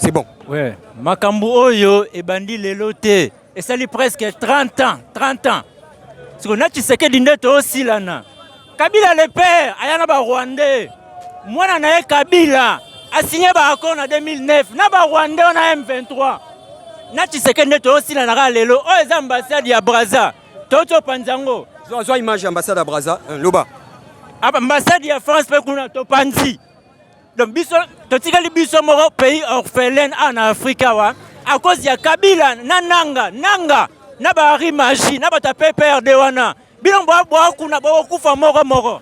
C'est bon. Ouais. Makambu Oyo et Bandi Lelote. Et ça lui presque 30 ans. 30 ans. Parce qu'on a Tshisekedi Ndeto aussi là. Kabila le père, ayana ba Rwandais. Moi na Kabila a signé ba accord en 2009. Na ba Rwandais on a M23. Na Tshisekedi Ndeto aussi là na lelo. O les ambassades ya Brazza. Toto Panzango. Zo image ambassade à Brazza, Loba. Ambassade ya France pe kuna to Panzi. Donc biso to tikali biso moko pays orphelin en Afrique wa à cause ya Kabila na nanga na ba rimaji na ba ta PPRD wana. Bilon boa kuna ba kufa moko.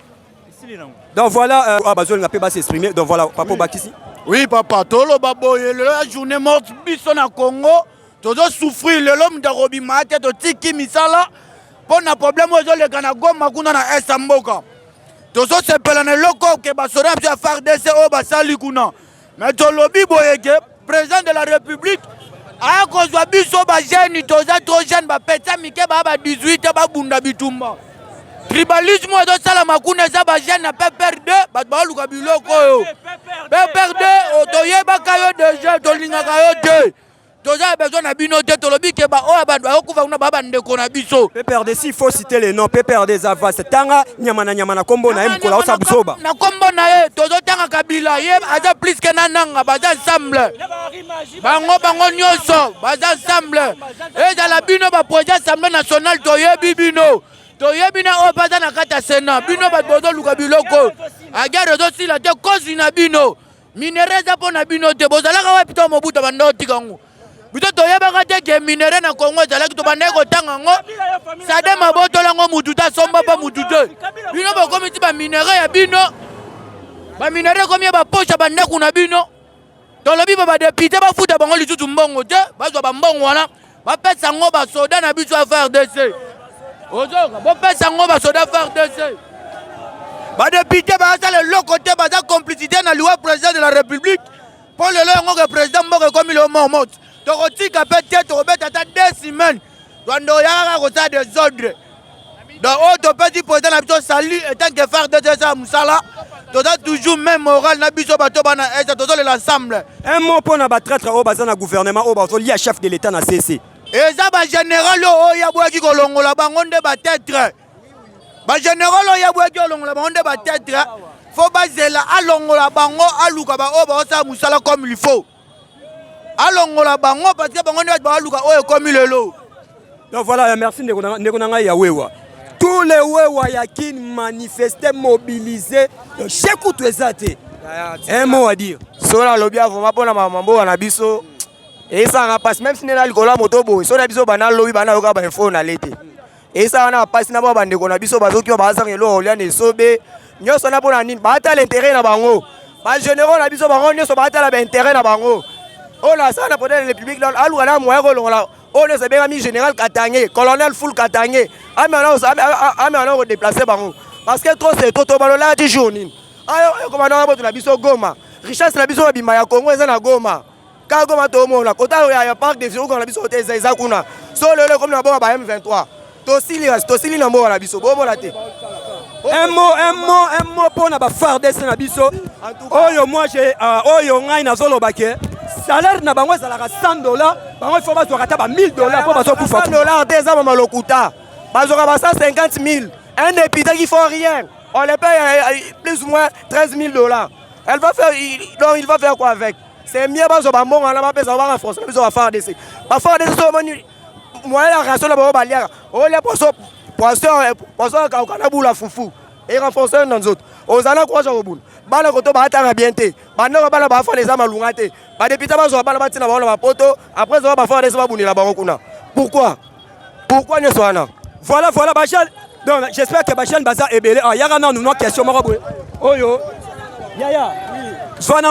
Donc voilà, Bazol n'a pas s'exprimer. Donc voilà, Papa Bakissi. Oui, papa, tolo baboye, la journée morte, biso na Congo, todo souffrir, l'homme de Robi Mate, to tiki misala, pour na problème aux le Ganago, Makuna na Esamboka. Tozo se pelane loko, ke basora, monsieur faire DCO, basali kuna. Mais to lobby boyeke, président de la République, a cause de biso, ba jeune, toza trop jeune, ba peta, mike, ba 18, ba bunda bitumba. Tribalisme de Salamakuna Zaba Jeanne a PPR2, Batbaluka Biloko. PPR2, Otoye Bakayo de Tolingakayo 2. Toza a besoin de binote, Tolobi Keba, Oabadouva, Babande Konabiso. PPR2, s'il faut citer les noms, PPR2 Zavas, Tanga, Nyamana Kombo, Naim Kola, Osabsoba. Na Kombo Nae, Tozo Tanga Kabila, Yem, Aza plus que Nananga, Baza ensemble. Bango Nyoso, Baza ensemble. Et dans la bino, projet Assemblée nationale, Toye Bibino. Toyebina opaza na kata sena bino badodo luka biloko agare zo sila te kozi na bino minereza po na bino te bozalaka wa pito mobuta bando tikango bito toyebaka te ke minere na Kongo ezalaki to bande ko tanga ngo sade mabotola ngo mututa somba pa mutute bino bokomi ti ba minere ya bino ba minere komi ba pocha bande kuna bino tolobi ba député ba futa bango lisutu mbongo te bazwa ba mbongo wana ba pesa ngo ba soda na biso affaire DC. Ozoka, bon pesa ngo ba soda FARDC. Ba député ba ça le côté ba complicité na loi président de la République. Pour le ngo que président mboko comme le momot. To kotika peut-être to beta ta 2 semaines. Dondo yaka ko ça des ordres. Donc auto petit président na biso sali étant que FARDC ça musala. To da toujours même moral na biso bato bana eza to l'ensemble. Un mot pour na ba traître au bazana gouvernement au bazo lié chef de l'état na CC. Et ça, le général, il y a beaucoup de gens qui ont tête. Le général, il y a beaucoup de gens qui ont tête. Il faut baser là, alongola bango, aluka ba oba osa musala comme il faut. Alongola bango parce que bango ne ba aluka oyo comme il est lo. Donc voilà, merci Nekonanga ya wewa. Tous les wewa ya qui manifestaient, mobilisés, chez Koutou Ezate. Un mot à dire. Sola lobia vraiment pour la mambo anabiso. Et ça passe même si na likola motobo so na biso bana lobi bana yoka ba info na lete et ça na passe na ba bande ko na biso bazoki ba za ngelo olia ne sobe nyoso na pona nini ba ta l'intérêt na bango ba généraux na biso bango nyoso ba ta la intérêt na bango on a ça na peut-être le public là alu na moya ko longola on ne se benga mi général Katangé colonel full Katangé amana ko déplacer bango parce que trop c'est trop balola ti journée ayo commandant ba to na biso Goma richesse na biso bimba ya Congo eza na Goma. Kago matomo na kota ya parc de Virou na biso hôtel Zaïza kuna so lelo comme na bon ba M23 tosili na mbo na biso bobo la te un mot pour na ba FARDC na biso oyo moi j'ai oyo ngai na zolo bake salaire na bango ezalaka $100 bango il faut ba zwaka ta ba $1000 pour ba so kufa $100 te za mama lokuta bazoka ba 150 000 un député qui fait rien on les paye plus ou moins $13 000 elle va faire donc il va faire quoi avec. C'est mieux parce que on a pas besoin de France, besoin de faire des. Pas faire des choses. Moi la raison là ba liara. Oh les poisson quand boula foufou et renforcer dans autres. Aux ana quoi au boule. Bana koto ba tanga bienté. Bana ba ba faire les amalungate. Ba député ba zo ba ba tina ba poto après zo ba faire des ba bunila ba kuna. Pourquoi ne soit voilà Bachal. Donc j'espère que Bachal baza ebele. Ah yara na nous question moko boy. Oyo. Yaya. J'espère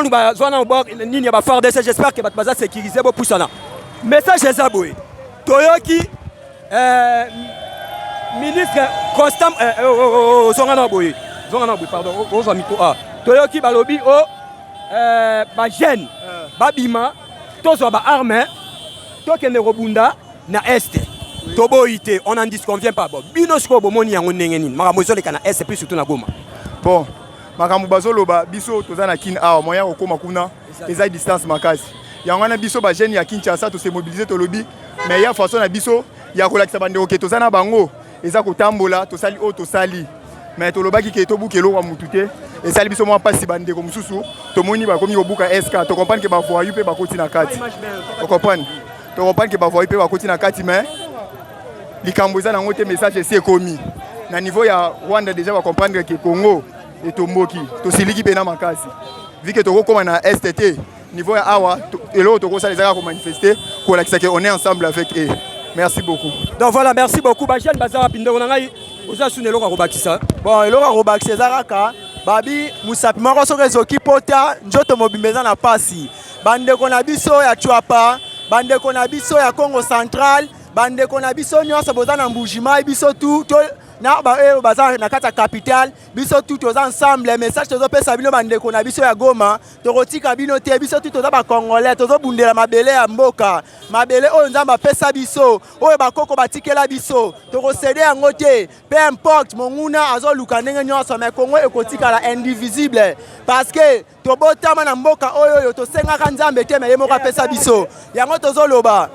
que votre base sécurisé pour ça. Message est aboué. Toyoki, ministre Constant, pardon, Toyoki Balobi, Bajen, Babima, Tozo Armé, Tokene Robunda, na Est. Toboïté, on n'en disconvient pas. Binosko Bomoni en Nengenin, Maramozo les Cana Est, plus surtout na Goma. Bon. Makambu bazoloba biso tozana kin awa moya okoma kuna eza distance makasi yango na biso ba jeune ya Kinshasa to se mobiliser to lobby mais ya façon na biso ya kolakisa bandeko ke tozana bango eza kotambola tosali o tosali mais tolobaki ke tobukelo wa mutute esali biso mwa pasi bandeko mususu tomoni bakomi kobuka SK to comprendre ke bavoyu pe bakoti na kati to comprendre ke bavoyu pe bakoti na kati mais likambo eza nango te message esi ekomi na niveau ya Rwanda déjà va comprendre que Congo et Tomboki tosiliki pena makasi vu que tokokoma na STT niveau ya awa elo tokosa les ara ko manifester ko lakisa que on est ensemble avec eux. Merci beaucoup. Donc voilà, merci beaucoup Bajane Bazara Pindo na ngai oza sunelo ko bakisa. Bon elo ko bakisa zaraka babi musapi moko so rezoki pota njoto mobimeza na pasi bandeko na biso ya Chwapa bandeko na biso ya Congo Central bandeko na biso nyonso boza na Mbujima biso tout na ba baza na kata capital biso tout toza ensemble message tozo pesa bino bandeko na biso ya Goma tokotika bino te biso tout toza ba congolais tozo bundela mabele ya mboka mabele oyo nzamba pesa biso oyo bakoko batikela biso tokosede yango te peu importe monguna azoluka ndenge nyonso mais Congo ekotika la indivisible parce que tobotama na mboka oyo tosengaka nzambe te mais ye moko pesa biso yango tozoloba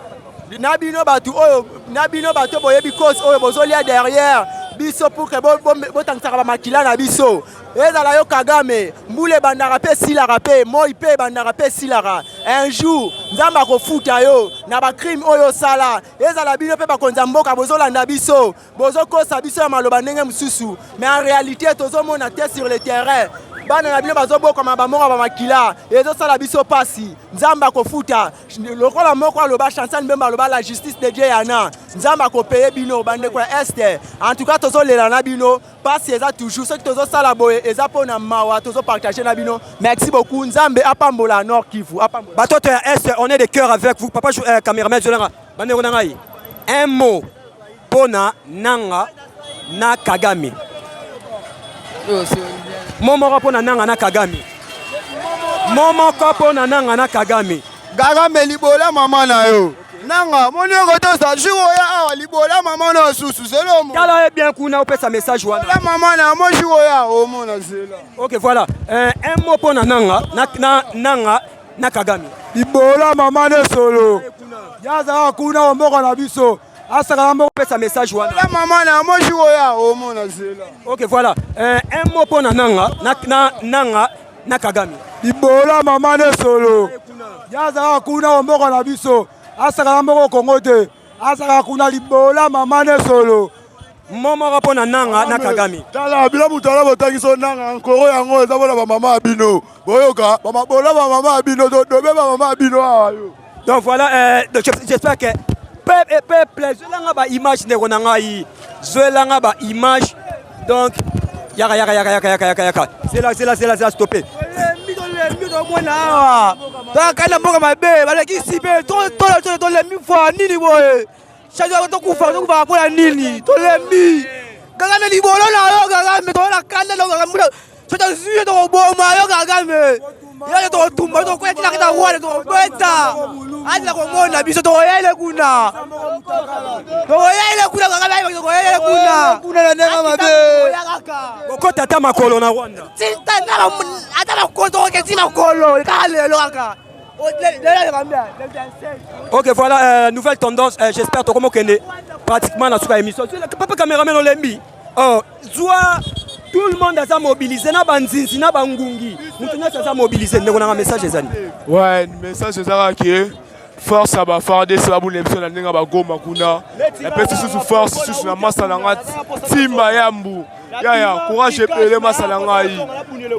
na bino batu oyo na bino bato boyebi cause oyo bozolia derrière biso pour que botangisaka bamakila na biso ezala yo Kagame mbule bandaka pe silaka pe moi pe bandaka pe silaka un jour nzamba kofuta yo na bacrime oyo sala ezala bino pe bakonza mboka bozolanda biso bozokosa biso ya maloba ndenge mosusu mais en réalité tozomona te sur le terrain bana na bino bazobokama bamonga bamakila ezosala biso pasi nzamba kofuta lokola moko aloba Chantal Mbemba aloba la justice de Dieu yana nzamba kopeye bino bandeko ya este en tout cas tozolela na bino pasi eza toujours soki tozosala boye eza mpona mawa tozopartage na bino merci beaucoup nzambe apambola Nord Kivu apambola batoto ya este on est de cœur avec vous papa cameraman zolanga bandeko na ngai un mot pona nanga na Kagame Momo pona nanga na Kagame. Momo pona nanga na Kagame. Kagame libola mama na yo. Nanga moni ngoto sa juro ya awa libola mama na susu selomo. Kala bien kuna opesa message wana. La mama na mo juro ya o mona zela. OK voilà. Un mot pona nanga nanga na Kagame. Libola mama na solo. Yaza kuna omoko na biso. Asaka mbo pesa message wana. La mama na mo juro ya o mona zela. OK voilà. Un mot pona nanga nanga na Kagame. Libola mama na solo. Yaza kuna omoko na biso. Asaka mbo Kongo te. Asaka kuna libola mama na solo. Momo rapona nanga na Kagame. Tala bila mutala botangiso nanga nkoro yango eza bona ba mama bino. Boyoka ba bola ba mama bino dobe ba mama bino ayo. Donc voilà j'espère que peuple zelanga ba image ne konanga yi. Zelanga ba image donc yaka. C'est là stopper. Mito mwana awa. Ta kana mboka mabe balaki sibe to lembi fwa nini boye. Chaque to kufa kwa nini? To lembi. Kagame libolo na yo Kagame to la kana lo Kagame. Chota zuye to boma yo Kagame. Yale to tumba to kwetila kita wale to beta. Adla ko mona biso to yele kuna. To yele kuna Kagame to yele kuna. Kuna na nega mabe. Ko tata makolo na Rwanda. Tinta na ata makolo ke tima makolo. Kale lo aka. OK voilà nouvelle tendance j'espère to comme kende pratiquement na suka émission papa cameraman olembi oh zwa tout le monde a mobilisé na banzinzi na bangungi mutu nyasa za mobilisé ndeko na message ezani ouais message ezaka ki force aba farde ça bu lemso na ndinga ba Goma kuna la petite sous force sous na masala ngati timba yambu ya courage epele masala ngai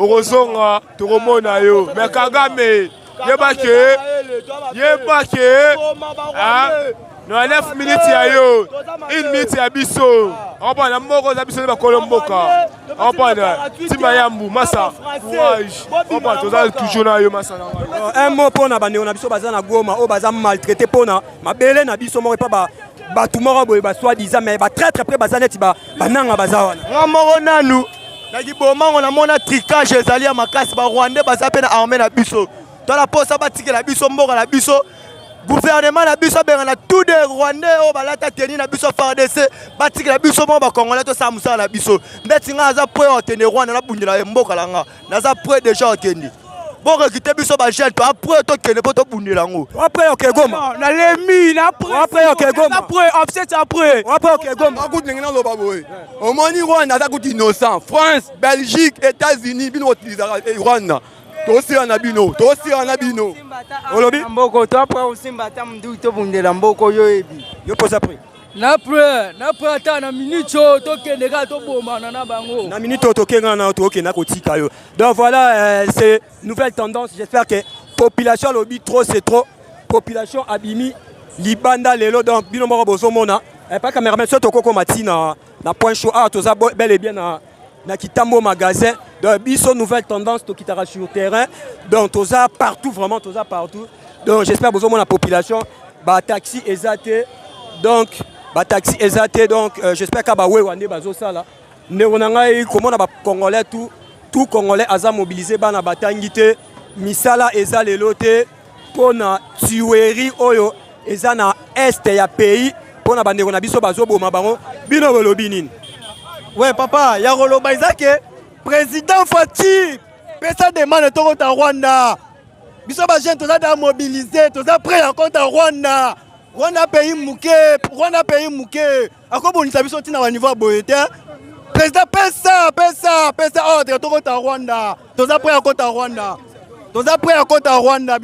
orozonga tokomona yo mais Kagame Yeba ke no 9 minutes ya yo 1 minute ya biso opana moko za biso ba kolomboka opana timba yambu masa courage opana toza toujours na yo masa un mot pona bande na biso baza na Goma o baza maltraité pona mabele na biso moko pa batu moko boye ba soit disant mais ba très près baza neti ba nanga baza wana ngamoko nanu na kibomango na mona tricage ezali ya makasi ba Rwandais baza pe na armée na biso. Dans la poste abatike la biso mboka la biso gouvernement la biso benga na tout de Rwandais o balata teni na biso FARDC batike la biso mboka congolais to samusa la biso ndeti nga za prêt otene Rwanda na bundela mboka langa na za prêt déjà oteni pour recruter biso ba jeune to après to kene po to bundela ngo après OK Goma na lemi na après OK Goma après offset après après OK Goma akuti ndenge naloba boye omoni Rwanda aza kuti innocent France Belgique États-Unis bino otilizaka Rwanda tosila na bino olobi mboko to après osimba ta mndu to bundela mboko yo ebi yo pose après na après ata na minute to kende ka to bomana na bango na minute tokenga na tokena kotika yo. Donc voilà, c'est nouvelle tendance. J'espère que population lobby trop c'est trop. Population abimi libanda lelo donc bino moko bozomona. Pas cameraman so tokoko matina na point show ah toza bel et bien na kitambo magasin. Donc biso nouvelle tendance to kitara sur terrain. Donc toza partout vraiment toza partout. Donc j'espère bozomona population ba taxi ezate. Donc ba taxi ezate donc j'espère ka ba wewande bazo sala. Neronanga comment na ba congolais tout congolais aza mobilisé bana batangi te misala eza lelo te pona tuerie oyo eza na est ya pays pona bandeko na biso bazoboma bango bino bolobi nini. Ouais papa ya koloba ezake président Fati pesa demande to kota Rwanda biso ba jeune toza da mobiliser toza prêt à contre Rwanda pays muke akobonisa biso tina wa niveau boye te président pesa ordre to kota Rwanda toza prêt à contre Rwanda